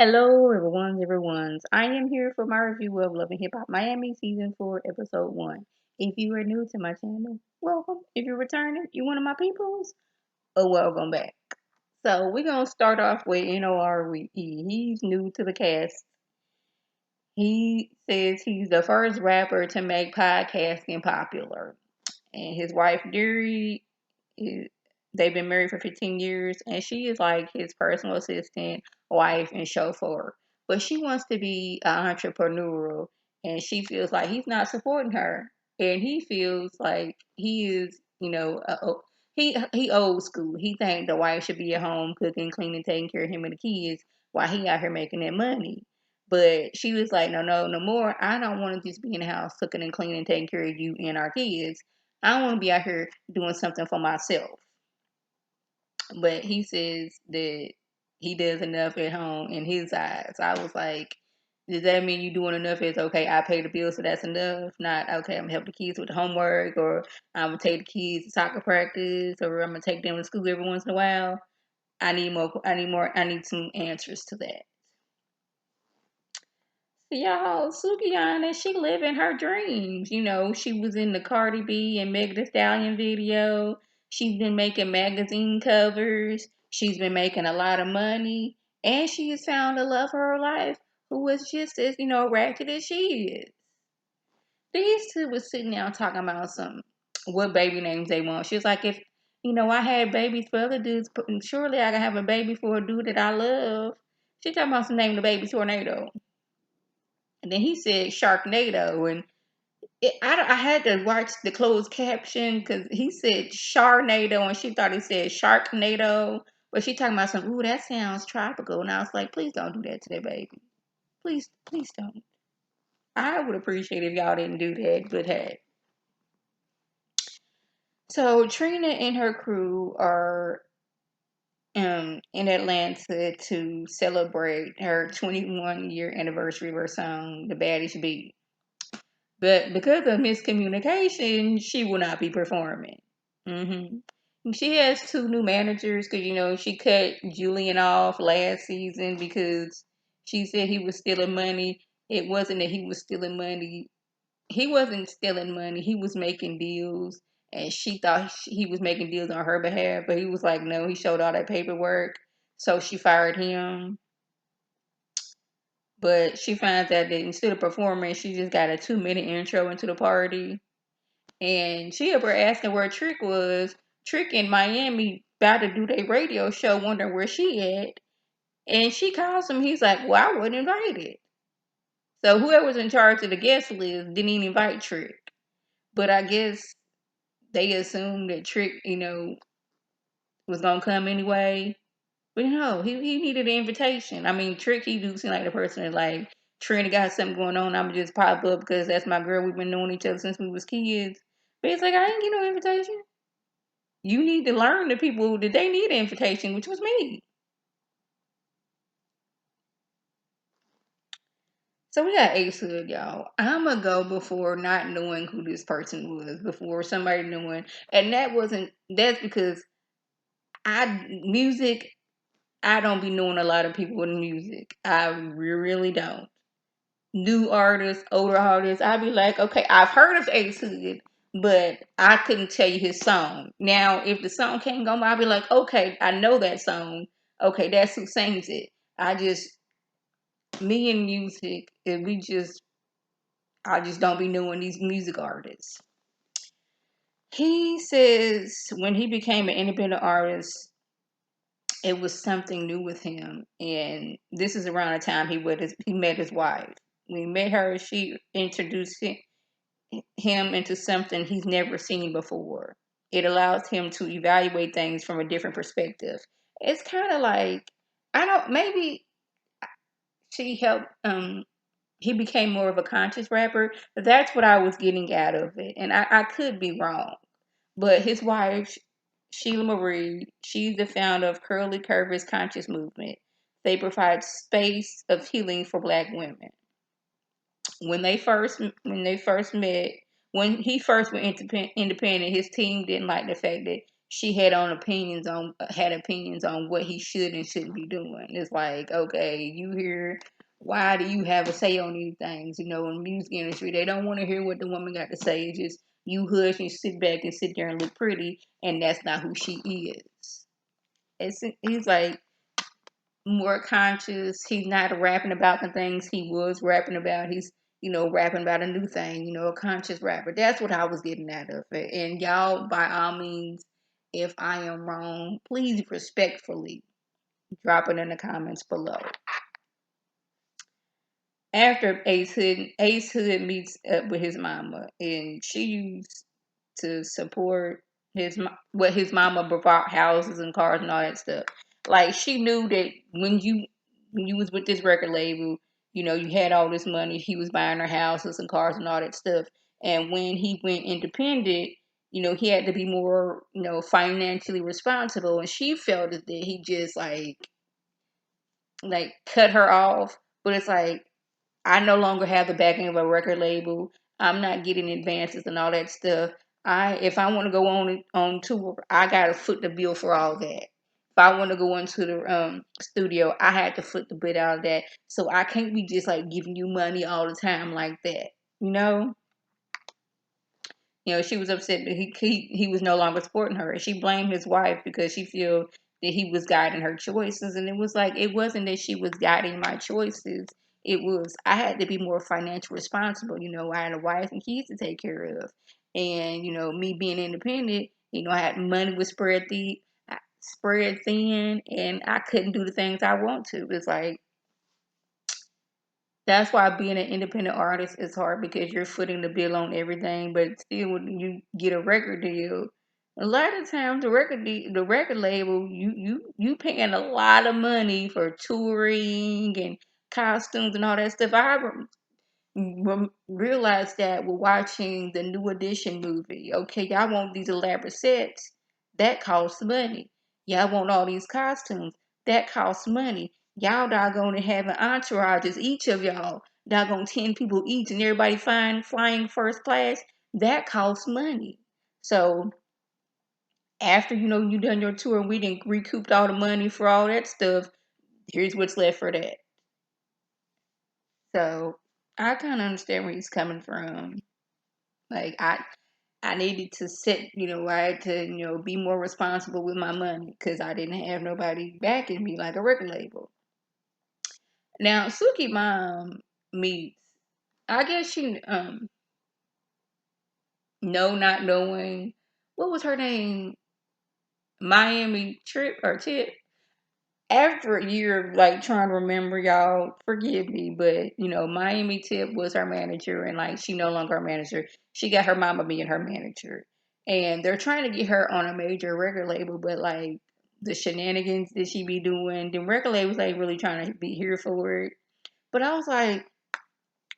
Hello, everyone's. I am here for my review of Love and Hip Hop Miami Season 4, Episode 1. If you are new to my channel, welcome. If you're returning, you one of my peoples, welcome back. So, we're going to start off with NORE. He's new to the cast. He says he's the first rapper to make podcasting popular. And his wife, Deary, they've been married for 15 years, and she is like his personal assistant, wife, and chauffeur. But she wants to be an entrepreneurial, and she feels like he's not supporting her, and he feels like he is, he old school. He think the wife should be at home cooking, cleaning, taking care of him and the kids while he out here making that money. But she was like, no, no, no more. I don't want to just be in the house cooking and cleaning, taking care of you and our kids. I want to be out here doing something for myself. But he says that he does enough at home in his eyes. I was like, does that mean you doing enough? It's okay, I pay the bills, so that's enough. Not okay, I'm gonna help the kids with the homework, or I'm gonna take the kids to soccer practice, or I'm gonna take them to school every once in a while. I need more. I need more. I need some answers to that. Y'all, Sukihana, she living her dreams. She was in the Cardi B and Meg Thee Stallion video. She's been making magazine covers. She's been making a lot of money. And she has found the love of her life who was just as, ratchet as she is. These two was sitting down talking about what baby names they want. She was like, if, I had babies for other dudes, surely I can have a baby for a dude that I love. She talking about some name the baby Tornado. And then he said Sharknado, and I had to watch the closed caption because he said Sharknado, and she thought he said Sharknado. But she talking about some, ooh, that sounds tropical. And I was like, please don't do that to that baby. Please don't. I would appreciate if y'all didn't do that, but hey. So Trina and her crew are in Atlanta to celebrate her 21-year anniversary of her song, The Baddest Beat. But because of miscommunication, she will not be performing. She has two new managers because, she cut Julian off last season because she said he was stealing money. It wasn't that he was stealing money. He wasn't stealing money. He was making deals. And she thought he was making deals on her behalf. But he was like, no, he showed all that paperwork. So she fired him. But she finds out that instead of performing, she just got a 2-minute intro into the party. And she up there asking where Trick was. Trick in Miami about to do their radio show, wondering where she at. And she calls him. He's like, well, I wasn't invited. So whoever's in charge of the guest list didn't even invite Trick. But I guess they assumed that Trick, was going to come anyway. But he needed an invitation. I mean, Trick, he do seem like the person that like, Trina got something going on. I'm just pop up because that's my girl. We've been knowing each other since we was kids. But it's like, I ain't get no invitation. You need to learn the people that they need an invitation, which was me. So we got Ace Hood, y'all. I'ma go before not knowing who this person was, before somebody knowing. And that's because music, I don't be knowing a lot of people in music. I really don't. New artists, older artists, I'd be like, okay, I've heard of Ace Hood, but I couldn't tell you his song. Now, if the song can't go by, I'd be like, okay, I know that song. Okay, that's who sings it. I just, me and music, I just don't be knowing these music artists. He says when he became an independent artist, it was something new with him, and this is around the time he met his wife. When he met her, she introduced him into something he's never seen before. It allows him to evaluate things from a different perspective. It's kind of like, I don't, maybe she helped he became more of a conscious rapper. That's what I was getting out of it. And I could be wrong. But his wife, Sheila Marie, she's the founder of Curly Curvis Conscious Movement. They provide space of healing for black women. When they first met, when he first went independent, his team didn't like the fact that she had opinions on what he should and shouldn't be doing. It's like, okay, you hear, why do you have a say on these things? In the music industry, they don't want to hear what the woman got to say. It's just you hush and sit back and sit there and look pretty, and that's not who she is. He's like more conscious. He's not rapping about the things he was rapping about. He's rapping about a new thing. A conscious rapper. That's what I was getting out of it. And y'all, by all means, if I am wrong, please respectfully drop it in the comments below. After Ace Hood meets up with his mama, and she used to support what his mama bought houses and cars and all that stuff. Like, she knew that when you was with this record label, you had all this money. He was buying her houses and cars and all that stuff. And when he went independent, he had to be more, financially responsible. And she felt that he just like cut her off. But it's like, I no longer have the backing of a record label. I'm not getting advances and all that stuff. If I want to go on tour, I gotta foot the bill for all that. If I want to go into the studio, I had to foot the bill out of that. So I can't be just like giving you money all the time like that. You know? She was upset that he was no longer supporting her. She blamed his wife because she feel that he was guiding her choices, and it was like, it wasn't that she was guiding my choices. It was, I had to be more financially responsible. I had a wife and kids to take care of, and me being independent, I had money was spread thin, and I couldn't do the things I want to. It's like, that's why being an independent artist is hard, because you're footing the bill on everything. But still, when you get a record deal, a lot of times the record label, you paying a lot of money for touring and costumes and all that stuff. I realized that we're watching the New Edition movie. Okay, y'all want these elaborate sets, that costs money. Y'all want all these costumes, that costs money. Y'all doggone having entourages, each of y'all doggone 10 people each, and everybody flying first class, that costs money. So after you done your tour and we didn't recouped all the money for all that stuff, here's what's left for that. So I kind of understand where he's coming from. Like, I needed to I had to, be more responsible with my money, because I didn't have nobody backing me like a record label. Now, Suki mom meets, I guess she, not knowing, what was her name? Miami Trip or Tip. After a year of like trying to remember, y'all forgive me, but Miami Tip was her manager, and like, she no longer her manager. She got her mama being her manager, and they're trying to get her on a major record label, but like the shenanigans that she be doing, the record labels ain't really trying to be here for it. But I was like,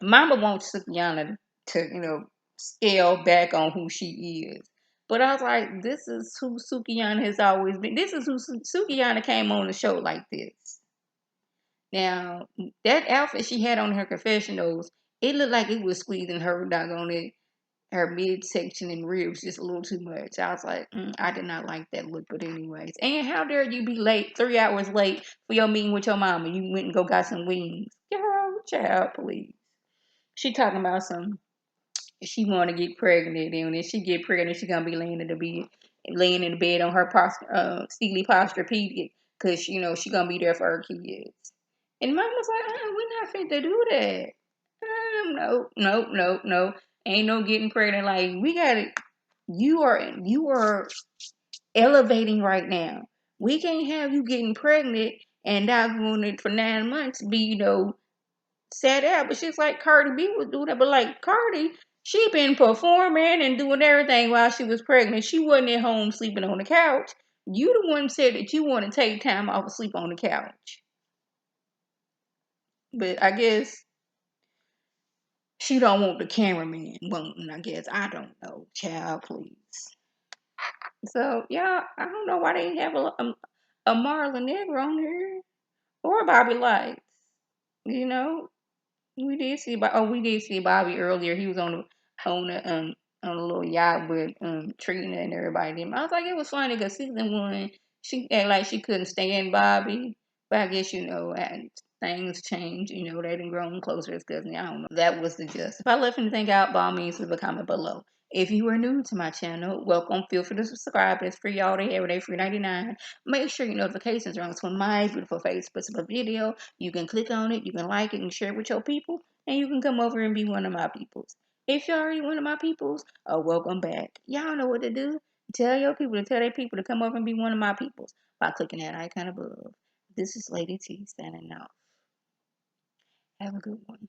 Mama wants Sukihana to scale back on who she is. But I was like, this is who Sukihana has always been. This is who Sukihana came on the show like this. Now, that outfit she had on her confessionals, it looked like it was squeezing her doggone it, her midsection and ribs just a little too much. I was like, I did not like that look, but anyways. And how dare you be late, 3 hours late for your meeting with your mama? You went and got some wings. Girl, child, please. She talking about she want to get pregnant, and when she get pregnant, she gonna be laying in the bed on her Steely Posturepedic, because she gonna be there for her kids. And Mama's like, we're not fit to do that. No, no, no, no. Ain't no getting pregnant. Like, we got it. You are elevating right now. We can't have you getting pregnant and not going it for 9 months. Be sat out. But she's like, Cardi B was doing that. But like, Cardi, she been performing and doing everything while she was pregnant. She wasn't at home sleeping on the couch. You the one said that you want to take time off and sleep on the couch. But I guess she don't want the cameraman wanting, I guess. I don't know. Child, please. So, yeah, I don't know why they didn't have a Marla Negra on here. Or Bobby Lights. We did see we did see Bobby earlier. He was on the on a little yacht with Trina and everybody. I was like, it was funny because season one, she act like she couldn't stand Bobby, but I guess and things change. They didn't grown closer as cousins. I don't know. That was the gist. If I left anything out, by all means, leave a comment below. If you are new to my channel, welcome. Feel free to subscribe. It's free all day, every day, free 99. Make sure your notifications are on. So when my beautiful face puts up a video, you can click on it, you can like it, and share it with your people, and you can come over and be one of my peoples. If you're already one of my peoples, welcome back. Y'all know what to do. Tell your people to tell their people to come over and be one of my peoples by clicking that icon above. This is Lady T signing out. Have a good one.